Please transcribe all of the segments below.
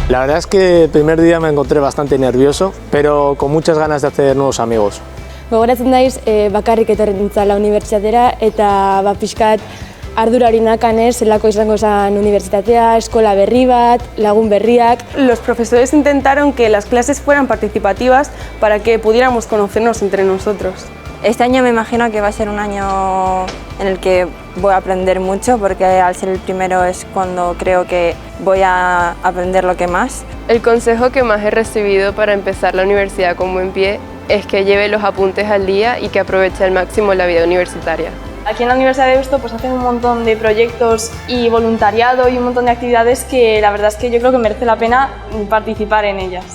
La verdad es que el primer día me encontré bastante nervioso, pero con muchas ganas de hacer nuevos amigos. Gogoratzen naiz, bakarrik etorri nintzala unibertsitatera eta pixkat ardurari nakanez, zelako izango zen unibertsitatea, eskola berri bat, lagun berriak. Los profesores intentaron que las clases fueran participativas para que pudiéramos conocernos entre nosotros. Este año me imagino que va a ser un año en el que voy a aprender mucho, porque al ser el primero es cuando creo que voy a aprender lo que más. El consejo que más he recibido para empezar la universidad con buen pie es que lleve los apuntes al día y que aproveche al máximo la vida universitaria. Aquí en la Universidad de Deusto pues hacen un montón de proyectos y voluntariado y un montón de actividades que la verdad es que yo creo que merece la pena participar en ellas.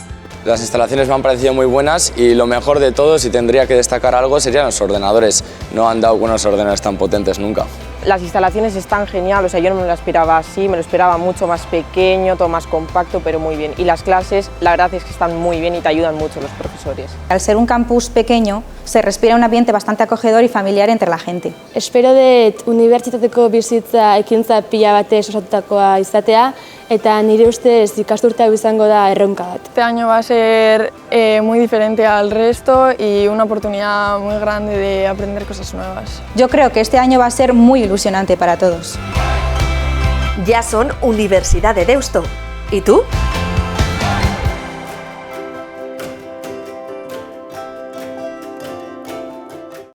Las instalaciones me han parecido muy buenas y lo mejor de todo, si tendría que destacar algo, serían los ordenadores. No han dado unos ordenadores tan potentes nunca. Las instalaciones están genial, o sea, yo no me lo esperaba así, me lo esperaba mucho más pequeño, todo más compacto, pero muy bien. Y las clases, la verdad es que están muy bien y te ayudan mucho los profesores. Al ser un campus pequeño, se respira un ambiente bastante acogedor y familiar entre la gente. Espero dut unibertsitateko bizitza ekintza pila batez osatutakoa izatea, eta nire ustez ikasturte hau izango da erronka bat. Este año va a ser muy diferente al resto y una oportunidad muy grande de aprender cosas nuevas. Yo creo que este año va a ser muy ilusionante para todos. Ya son Universidad de Deusto. ¿Y tú?